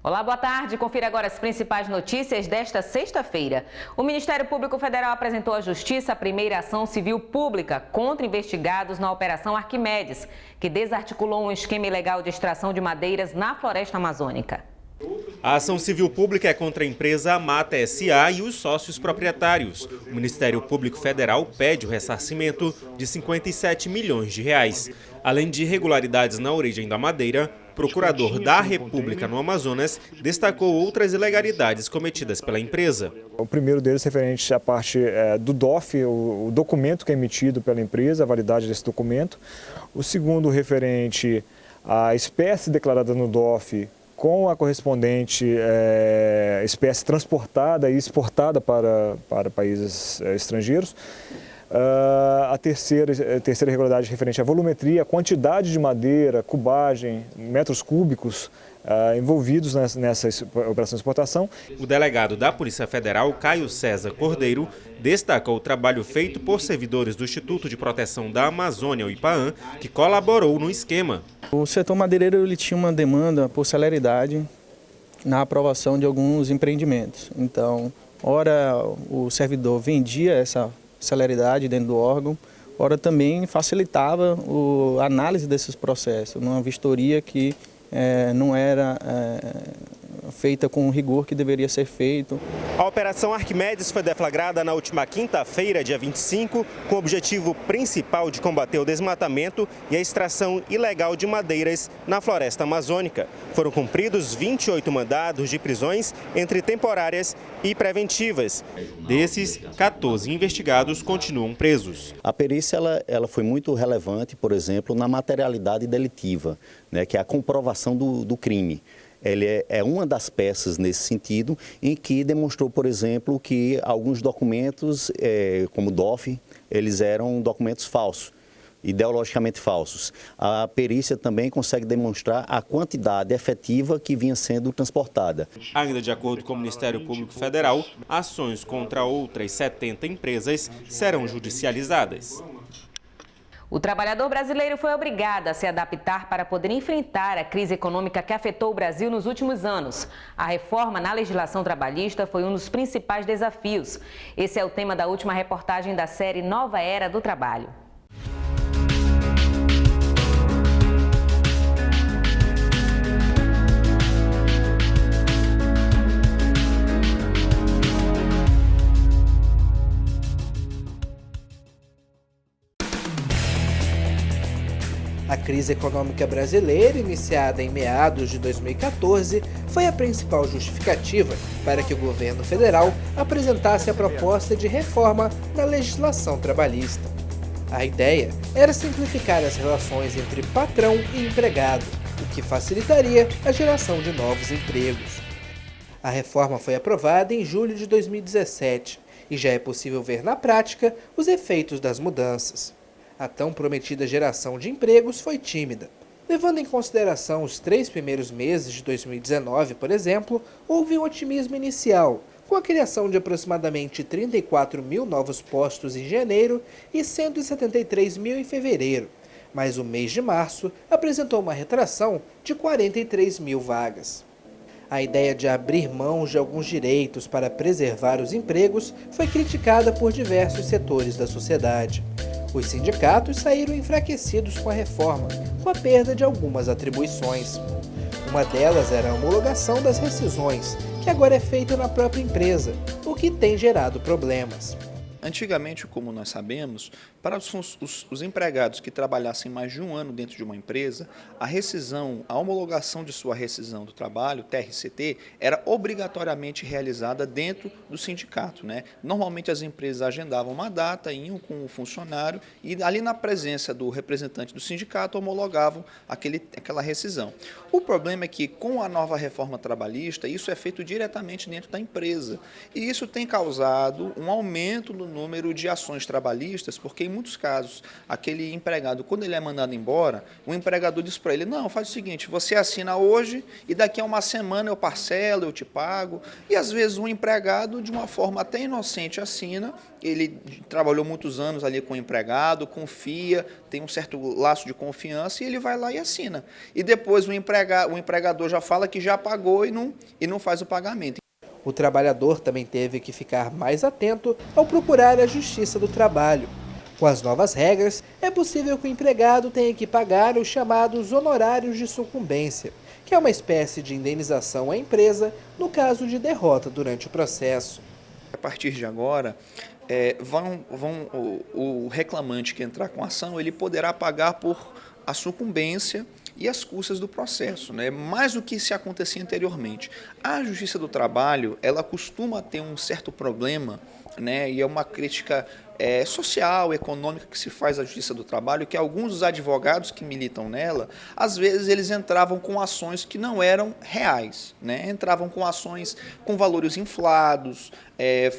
Olá, boa tarde. Confira agora as principais notícias desta sexta-feira. O Ministério Público Federal apresentou à Justiça a primeira ação civil pública contra investigados na Operação Arquimedes, que desarticulou um esquema ilegal de extração de madeiras na floresta amazônica. A ação civil pública é contra a empresa Mata S.A. e os sócios proprietários. O Ministério Público Federal pede o ressarcimento de 57 milhões de reais. Além de irregularidades na origem da madeira, o procurador da República no Amazonas destacou outras ilegalidades cometidas pela empresa. O primeiro deles referente à parte do DOF, o documento que é emitido pela empresa, a validade desse documento. O segundo referente à espécie declarada no DOF, com a correspondente espécie transportada e exportada para países estrangeiros. A terceira irregularidade referente à volumetria, a quantidade de madeira, cubagem, metros cúbicos envolvidos nessa operação de exportação. O delegado da Polícia Federal, Caio César Cordeiro, destaca o trabalho feito por servidores do Instituto de Proteção da Amazônia, o IPAAM, que colaborou no esquema. O setor madeireiro ele tinha uma demanda por celeridade na aprovação de alguns empreendimentos. Então, ora o servidor vendia essa celeridade dentro do órgão, ora também facilitava a análise desses processos, numa vistoria que não era feita com o rigor que deveria ser feito. A Operação Arquimedes foi deflagrada na última quinta-feira, dia 25, com o objetivo principal de combater o desmatamento e a extração ilegal de madeiras na floresta amazônica. Foram cumpridos 28 mandados de prisões, entre temporárias e preventivas. Desses, 14 investigados continuam presos. A perícia ela foi muito relevante, por exemplo, na materialidade delitiva, né, que é a comprovação do crime. Ele é uma das peças nesse sentido, em que demonstrou, por exemplo, que alguns documentos, como o DOF, eles eram documentos falsos, ideologicamente falsos. A perícia também consegue demonstrar a quantidade efetiva que vinha sendo transportada. Ainda de acordo com o Ministério Público Federal, ações contra outras 70 empresas serão judicializadas. O trabalhador brasileiro foi obrigado a se adaptar para poder enfrentar a crise econômica que afetou o Brasil nos últimos anos. A reforma na legislação trabalhista foi um dos principais desafios. Esse é o tema da última reportagem da série Nova Era do Trabalho. A crise econômica brasileira, iniciada em meados de 2014, foi a principal justificativa para que o governo federal apresentasse a proposta de reforma na legislação trabalhista. A ideia era simplificar as relações entre patrão e empregado, o que facilitaria a geração de novos empregos. A reforma foi aprovada em julho de 2017 e já é possível ver na prática os efeitos das mudanças. A tão prometida geração de empregos foi tímida. Levando em consideração os 3 primeiros meses de 2019, por exemplo, houve um otimismo inicial, com a criação de aproximadamente 34 mil novos postos em janeiro e 173 mil em fevereiro. Mas o mês de março apresentou uma retração de 43 mil vagas. A ideia de abrir mão de alguns direitos para preservar os empregos foi criticada por diversos setores da sociedade. Os sindicatos saíram enfraquecidos com a reforma, com a perda de algumas atribuições. Uma delas era a homologação das rescisões, que agora é feita na própria empresa, o que tem gerado problemas. Antigamente, como nós sabemos, para os empregados que trabalhassem mais de um ano dentro de uma empresa, a rescisão, a homologação de sua rescisão do trabalho, TRCT, era obrigatoriamente realizada dentro do sindicato, né? Normalmente as empresas agendavam uma data, iam com o funcionário e ali na presença do representante do sindicato homologavam aquela rescisão. O problema é que com a nova reforma trabalhista, isso é feito diretamente dentro da empresa e isso tem causado um aumento no número de ações trabalhistas, porque em muitos casos, aquele empregado, quando ele é mandado embora, o empregador diz para ele, não, faz o seguinte, você assina hoje e daqui a uma semana eu parcelo, eu te pago. E às vezes o empregado, de uma forma até inocente, assina, ele trabalhou muitos anos ali com o empregado, confia, tem um certo laço de confiança e ele vai lá e assina. E depois o empregador já fala que já pagou e não faz o pagamento. O trabalhador também teve que ficar mais atento ao procurar a Justiça do Trabalho. Com as novas regras, é possível que o empregado tenha que pagar os chamados honorários de sucumbência, que é uma espécie de indenização à empresa no caso de derrota durante o processo. A partir de agora, o reclamante que entrar com ação, ele poderá pagar por a sucumbência e as custas do processo, né? Mais do que se acontecia anteriormente. A Justiça do Trabalho, ela costuma ter um certo problema, né? E é uma crítica social, econômica que se faz à Justiça do Trabalho, que alguns dos advogados que militam nela, às vezes eles entravam com ações que não eram reais, né? Entravam com ações com valores inflados,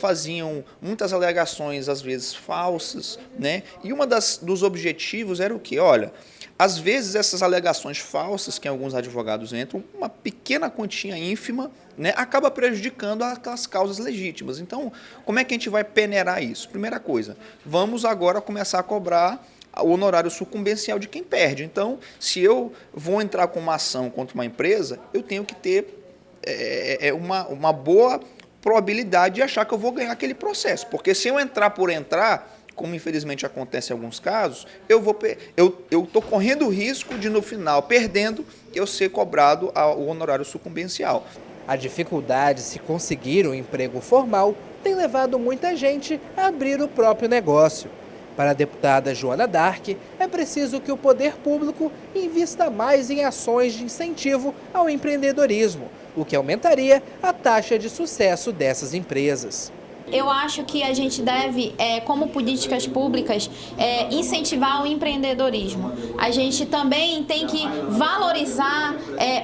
faziam muitas alegações, às vezes falsas, né? E dos objetivos era o quê? Olha, às vezes essas alegações falsas que alguns advogados entram, uma pequena quantia ínfima, né, acaba prejudicando aquelas causas legítimas. Então, como é que a gente vai peneirar isso? Primeira coisa, vamos agora começar a cobrar o honorário sucumbencial de quem perde. Então, se eu vou entrar com uma ação contra uma empresa, eu tenho que ter uma boa probabilidade de achar que eu vou ganhar aquele processo. Porque se eu entrar por entrar, como infelizmente acontece em alguns casos, eu estou correndo o risco de, no final, perdendo, eu ser cobrado o honorário sucumbencial. A dificuldade de se conseguir um emprego formal tem levado muita gente a abrir o próprio negócio. Para a deputada Joana Dark, é preciso que o poder público invista mais em ações de incentivo ao empreendedorismo, o que aumentaria a taxa de sucesso dessas empresas. Eu acho que a gente deve, como políticas públicas, incentivar o empreendedorismo. A gente também tem que valorizar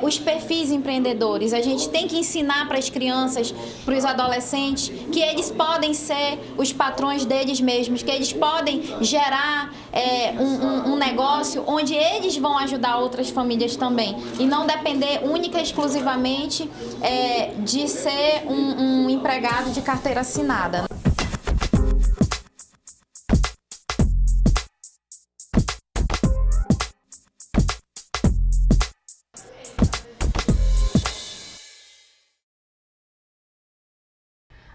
os perfis empreendedores. A gente tem que ensinar para as crianças, para os adolescentes, que eles podem ser os patrões deles mesmos, que eles podem gerar um negócio onde eles vão ajudar outras famílias também. E não depender única e exclusivamente de ser um empregado de carteira assinada.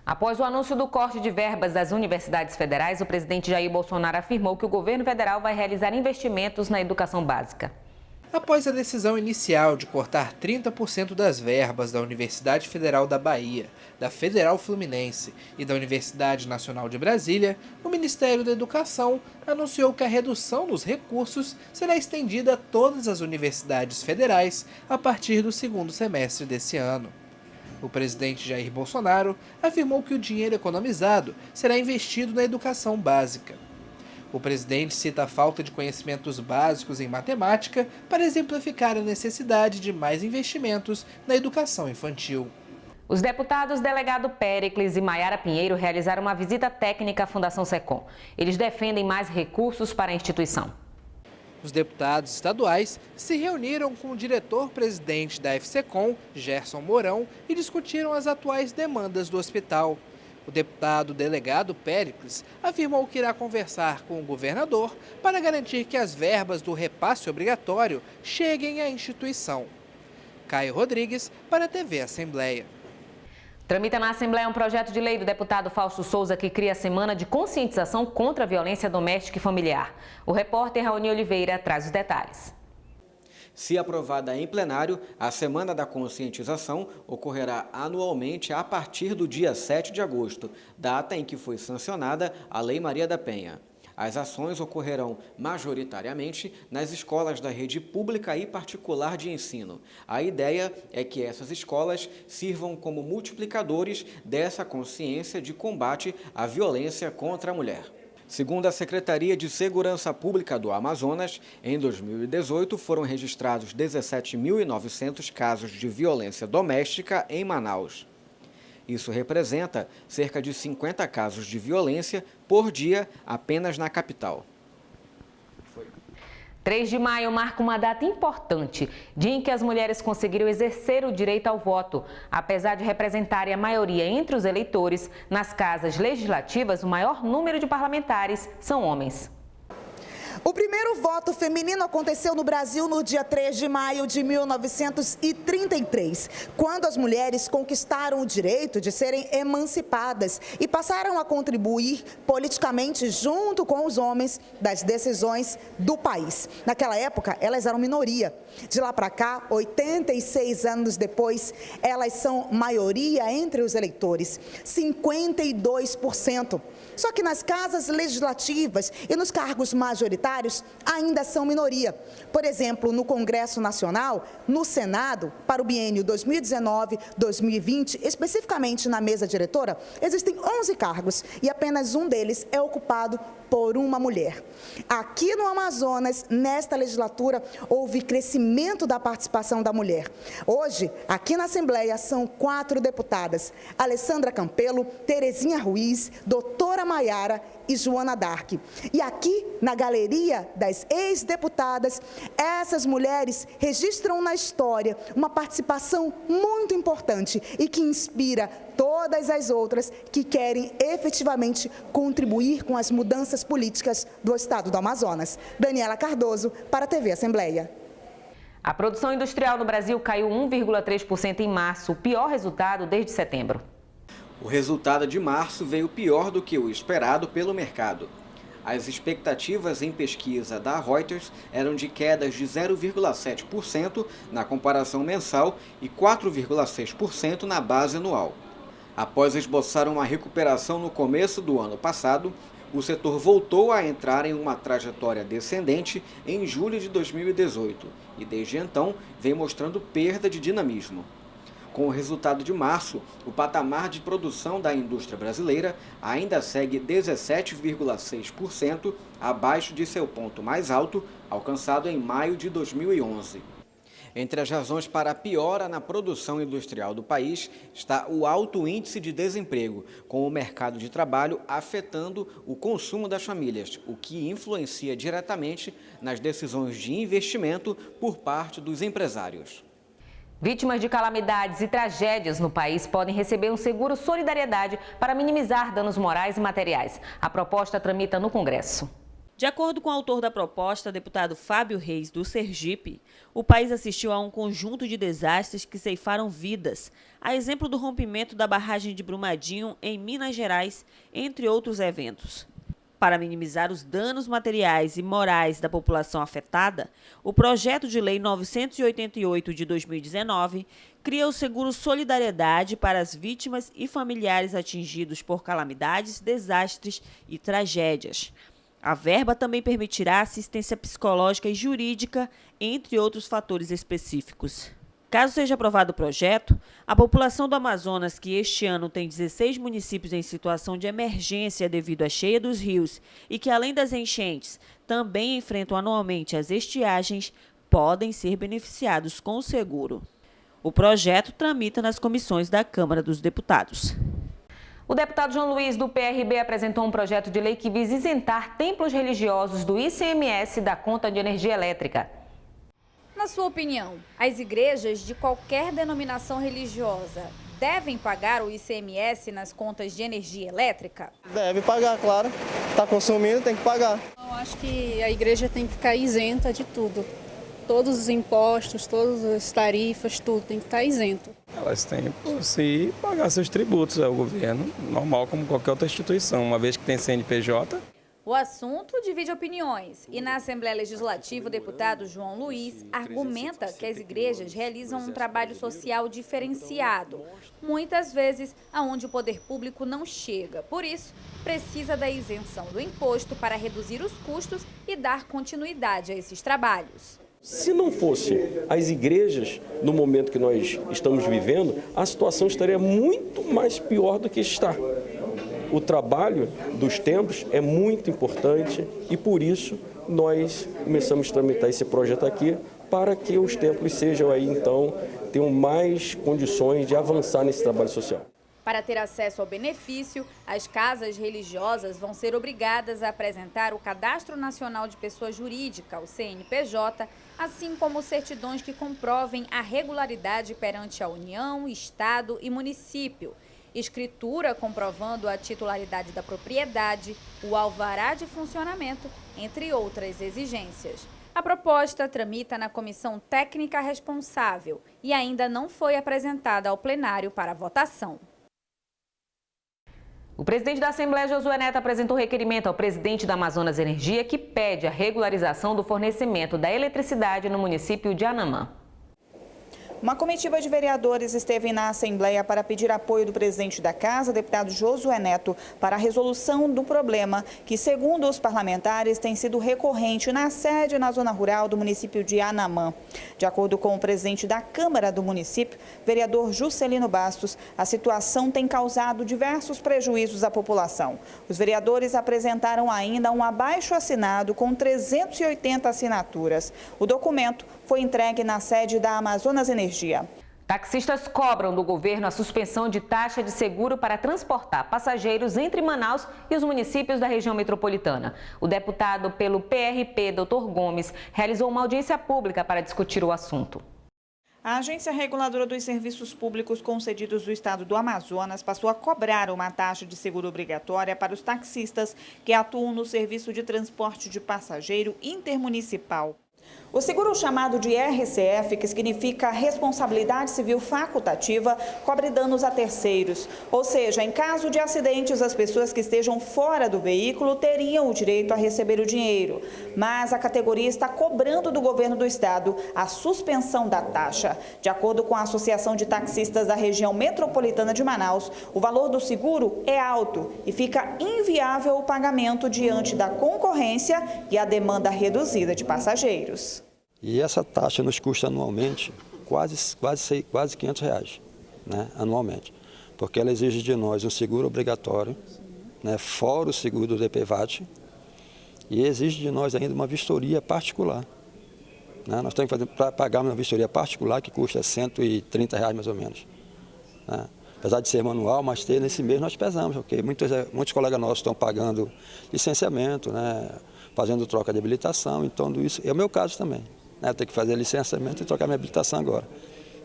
Após o anúncio do corte de verbas das universidades federais, o presidente Jair Bolsonaro afirmou que o governo federal vai realizar investimentos na educação básica. Após a decisão inicial de cortar 30% das verbas da Universidade Federal da Bahia, da Federal Fluminense e da Universidade Nacional de Brasília, o Ministério da Educação anunciou que a redução dos recursos será estendida a todas as universidades federais a partir do segundo semestre desse ano. O presidente Jair Bolsonaro afirmou que o dinheiro economizado será investido na educação básica. O presidente cita a falta de conhecimentos básicos em matemática para exemplificar a necessidade de mais investimentos na educação infantil. Os deputados delegado Péricles e Maiara Pinheiro realizaram uma visita técnica à Fundação SECOM. Eles defendem mais recursos para a instituição. Os deputados estaduais se reuniram com o diretor-presidente da FSECOM, Gerson Mourão, e discutiram as atuais demandas do hospital. O deputado delegado Péricles afirmou que irá conversar com o governador para garantir que as verbas do repasse obrigatório cheguem à instituição. Caio Rodrigues, para a TV Assembleia. Tramita na Assembleia um projeto de lei do deputado Fausto Souza que cria a Semana de Conscientização contra a Violência Doméstica e Familiar. O repórter Raoni Oliveira traz os detalhes. Se aprovada em plenário, a Semana da Conscientização ocorrerá anualmente a partir do dia 7 de agosto, data em que foi sancionada a Lei Maria da Penha. As ações ocorrerão majoritariamente nas escolas da rede pública e particular de ensino. A ideia é que essas escolas sirvam como multiplicadores dessa consciência de combate à violência contra a mulher. Segundo a Secretaria de Segurança Pública do Amazonas, em 2018 foram registrados 17.900 casos de violência doméstica em Manaus. Isso representa cerca de 50 casos de violência por dia apenas na capital. 3 de maio marca uma data importante, dia em que as mulheres conseguiram exercer o direito ao voto. Apesar de representarem a maioria entre os eleitores, nas casas legislativas o maior número de parlamentares são homens. O primeiro voto feminino aconteceu no Brasil no dia 3 de maio de 1933, quando as mulheres conquistaram o direito de serem emancipadas e passaram a contribuir politicamente junto com os homens das decisões do país. Naquela época, elas eram minoria. De lá para cá, 86 anos depois, elas são maioria entre os eleitores, 52%. Só que nas casas legislativas e nos cargos majoritários ainda são minoria. Por exemplo, no Congresso Nacional, no Senado, para o biênio 2019-2020, especificamente na mesa diretora, existem 11 cargos e apenas um deles é ocupado por uma mulher. Aqui no Amazonas, nesta legislatura, houve crescimento da participação da mulher. Hoje, aqui na Assembleia, são 4 deputadas: Alessandra Campelo, Terezinha Ruiz, doutora Maiara e Joana Dark. E aqui, na galeria das ex-deputadas, essas mulheres registram na história uma participação muito importante e que inspira todas as outras que querem efetivamente contribuir com as mudanças políticas do estado do Amazonas. Daniela Cardoso, para a TV Assembleia. A produção industrial no Brasil caiu 1,3% em março, o pior resultado desde setembro. O resultado de março veio pior do que o esperado pelo mercado. As expectativas em pesquisa da Reuters eram de quedas de 0,7% na comparação mensal e 4,6% na base anual. Após esboçar uma recuperação no começo do ano passado, o setor voltou a entrar em uma trajetória descendente em julho de 2018 e desde então vem mostrando perda de dinamismo. Com o resultado de março, o patamar de produção da indústria brasileira ainda segue 17,6% abaixo de seu ponto mais alto, alcançado em maio de 2011. Entre as razões para a piora na produção industrial do país está o alto índice de desemprego, com o mercado de trabalho afetando o consumo das famílias, o que influencia diretamente nas decisões de investimento por parte dos empresários. Vítimas de calamidades e tragédias no país podem receber um seguro solidariedade para minimizar danos morais e materiais. A proposta tramita no Congresso. De acordo com o autor da proposta, deputado Fábio Reis, do Sergipe, o país assistiu a um conjunto de desastres que ceifaram vidas, a exemplo do rompimento da barragem de Brumadinho, em Minas Gerais, entre outros eventos. Para minimizar os danos materiais e morais da população afetada, o projeto de lei 988 de 2019 cria o seguro Solidariedade para as vítimas e familiares atingidos por calamidades, desastres e tragédias. A verba também permitirá assistência psicológica e jurídica, entre outros fatores específicos. Caso seja aprovado o projeto, a população do Amazonas, que este ano tem 16 municípios em situação de emergência devido à cheia dos rios e que, além das enchentes, também enfrentam anualmente as estiagens, podem ser beneficiados com o seguro. O projeto tramita nas comissões da Câmara dos Deputados. O deputado João Luiz, do PRB, apresentou um projeto de lei que visa isentar templos religiosos do ICMS da conta de energia elétrica. Na sua opinião, as igrejas de qualquer denominação religiosa devem pagar o ICMS nas contas de energia elétrica? Deve pagar, claro. Está consumindo, tem que pagar. Eu acho que a igreja tem que ficar isenta de tudo. Todos os impostos, todas as tarifas, tudo tem que estar isento. Elas têm por si pagar seus tributos ao governo, normal como qualquer outra instituição, uma vez que tem CNPJ. O assunto divide opiniões e na Assembleia Legislativa o deputado João Luiz argumenta que as igrejas realizam um trabalho social diferenciado, muitas vezes aonde o poder público não chega. Por isso, precisa da isenção do imposto para reduzir os custos e dar continuidade a esses trabalhos. Se não fosse as igrejas, no momento que nós estamos vivendo, a situação estaria muito mais pior do que está. O trabalho dos templos é muito importante e, por isso, nós começamos a tramitar esse projeto aqui para que os templos sejam aí, então, tenham mais condições de avançar nesse trabalho social. Para ter acesso ao benefício, as casas religiosas vão ser obrigadas a apresentar o Cadastro Nacional de Pessoa Jurídica, o CNPJ, assim como certidões que comprovem a regularidade perante a União, Estado e município. Escritura comprovando a titularidade da propriedade, o alvará de funcionamento, entre outras exigências. A proposta tramita na comissão técnica responsável e ainda não foi apresentada ao plenário para votação. O presidente da Assembleia, Josué Neto, apresentou requerimento ao presidente da Amazonas Energia que pede a regularização do fornecimento da eletricidade no município de Anamã. Uma comitiva de vereadores esteve na Assembleia para pedir apoio do presidente da Casa, deputado Josué Neto, para a resolução do problema que, segundo os parlamentares, tem sido recorrente na sede na zona rural do município de Anamã. De acordo com o presidente da Câmara do município, vereador Juscelino Bastos, a situação tem causado diversos prejuízos à população. Os vereadores apresentaram ainda um abaixo-assinado com 380 assinaturas. O documento foi entregue na sede da Amazonas Energia. Taxistas cobram do governo a suspensão de taxa de seguro para transportar passageiros entre Manaus e os municípios da região metropolitana. O deputado pelo PRP, Dr. Gomes, realizou uma audiência pública para discutir o assunto. A Agência Reguladora dos Serviços Públicos Concedidos do Estado do Amazonas passou a cobrar uma taxa de seguro obrigatória para os taxistas que atuam no serviço de transporte de passageiro intermunicipal. O seguro chamado de RCF, que significa Responsabilidade Civil Facultativa, cobre danos a terceiros. Ou seja, em caso de acidentes, as pessoas que estejam fora do veículo teriam o direito a receber o dinheiro. Mas a categoria está cobrando do governo do estado a suspensão da taxa. De acordo com a Associação de Taxistas da região metropolitana de Manaus, o valor do seguro é alto e fica inviável o pagamento diante da concorrência e a demanda reduzida de passageiros. E essa taxa nos custa anualmente quase R$500, né, anualmente, porque ela exige de nós um seguro obrigatório, né, fora o seguro do DPVAT, e exige de nós ainda uma vistoria particular. Né, nós temos que pagar uma vistoria particular que custa R$130 mais ou menos. Né. Apesar de ser manual, mas nesse mês nós pesamos, porque muitos colegas nossos estão pagando licenciamento, né, fazendo troca de habilitação, então isso é o meu caso também. Né, ter que fazer licenciamento e trocar minha habilitação agora.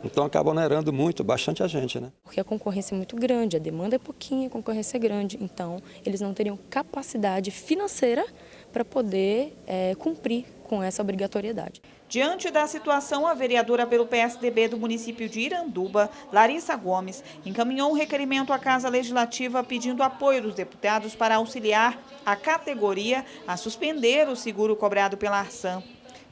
Então acaba onerando bastante a gente, né? Porque a concorrência é muito grande, a demanda é pouquinha, a concorrência é grande. Então eles não teriam capacidade financeira para poder cumprir com essa obrigatoriedade. Diante da situação, a vereadora pelo PSDB do município de Iranduba, Larissa Gomes, encaminhou um requerimento à Casa Legislativa pedindo apoio dos deputados para auxiliar a categoria a suspender o seguro cobrado pela Arsan.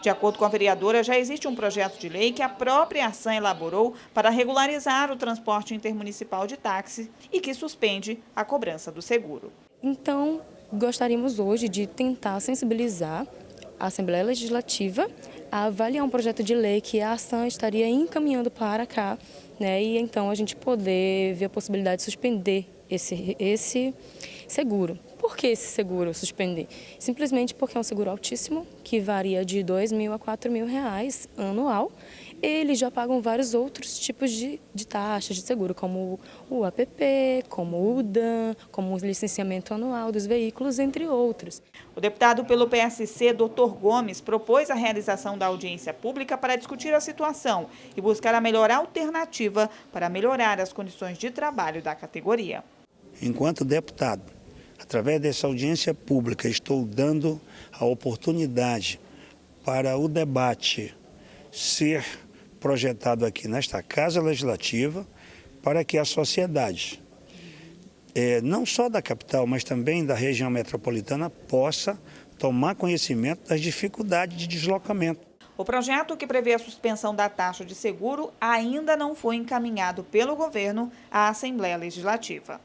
De acordo com a vereadora, já existe um projeto de lei que a própria Arsan elaborou para regularizar o transporte intermunicipal de táxi e que suspende a cobrança do seguro. Então, gostaríamos hoje de tentar sensibilizar a Assembleia Legislativa a avaliar um projeto de lei que a Arsan estaria encaminhando para cá, né? E então a gente poder ver a possibilidade de suspender esse seguro. Por que esse seguro suspender? Simplesmente porque é um seguro altíssimo, que varia de R$2.000 a R$4.000 anual. Eles já pagam vários outros tipos de taxas de seguro, como o APP, como o UDAN, como o licenciamento anual dos veículos, entre outros. O deputado pelo PSC, Dr. Gomes, propôs a realização da audiência pública para discutir a situação e buscar a melhor alternativa para melhorar as condições de trabalho da categoria. Enquanto deputado, através dessa audiência pública, estou dando a oportunidade para o debate ser projetado aqui nesta Casa Legislativa para que a sociedade, não só da capital, mas também da região metropolitana, possa tomar conhecimento das dificuldades de deslocamento. O projeto que prevê a suspensão da taxa de seguro ainda não foi encaminhado pelo governo à Assembleia Legislativa.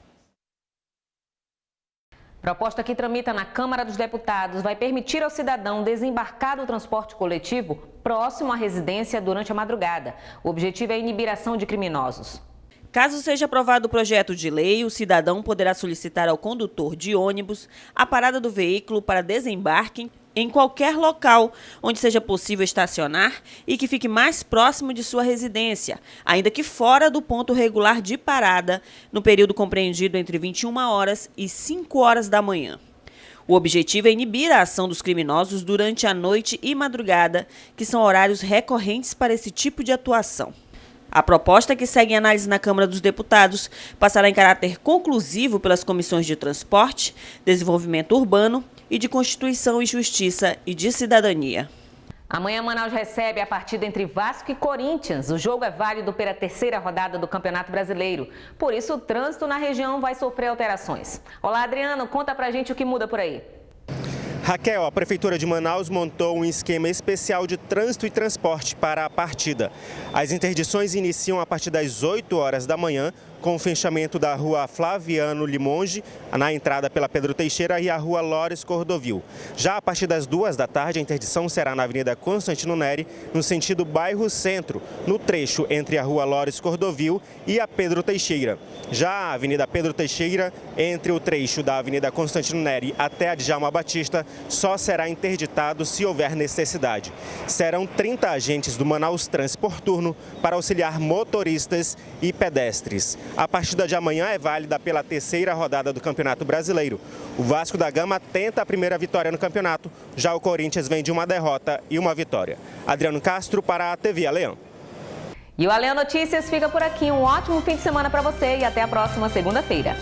Proposta que tramita na Câmara dos Deputados vai permitir ao cidadão desembarcar do transporte coletivo próximo à residência durante a madrugada. O objetivo é inibir a ação de criminosos. Caso seja aprovado o projeto de lei, o cidadão poderá solicitar ao condutor de ônibus a parada do veículo para desembarque em qualquer local onde seja possível estacionar e que fique mais próximo de sua residência, ainda que fora do ponto regular de parada, no período compreendido entre 21 horas e 5 horas da manhã. O objetivo é inibir a ação dos criminosos durante a noite e madrugada, que são horários recorrentes para esse tipo de atuação. A proposta, que segue em análise na Câmara dos Deputados, passará em caráter conclusivo pelas comissões de Transporte, Desenvolvimento Urbano e de Constituição e Justiça e de Cidadania. Amanhã, Manaus recebe a partida entre Vasco e Corinthians. O jogo é válido pela terceira rodada do Campeonato Brasileiro. Por isso, o trânsito na região vai sofrer alterações. Olá, Adriano, conta pra gente o que muda por aí. Raquel, a Prefeitura de Manaus montou um esquema especial de trânsito e transporte para a partida. As interdições iniciam a partir das 8 horas da manhã, com o fechamento da rua Flaviano Limonge, na entrada pela Pedro Teixeira, e a rua Lores Cordovil. Já a partir das 2 da tarde, a interdição será na Avenida Constantino Neri, no sentido bairro Centro, no trecho entre a rua Lores Cordovil e a Pedro Teixeira. Já a Avenida Pedro Teixeira, entre o trecho da Avenida Constantino Neri até a Djalma Batista, só será interditado se houver necessidade. Serão 30 agentes do Manaus Trans por turno para auxiliar motoristas e pedestres. A partida de amanhã é válida pela terceira rodada do Campeonato Brasileiro. O Vasco da Gama tenta a primeira vitória no campeonato, já o Corinthians vem de uma derrota e uma vitória. Adriano Castro para a TV Aleão. E o Aleão Notícias fica por aqui. Um ótimo fim de semana para você e até a próxima segunda-feira.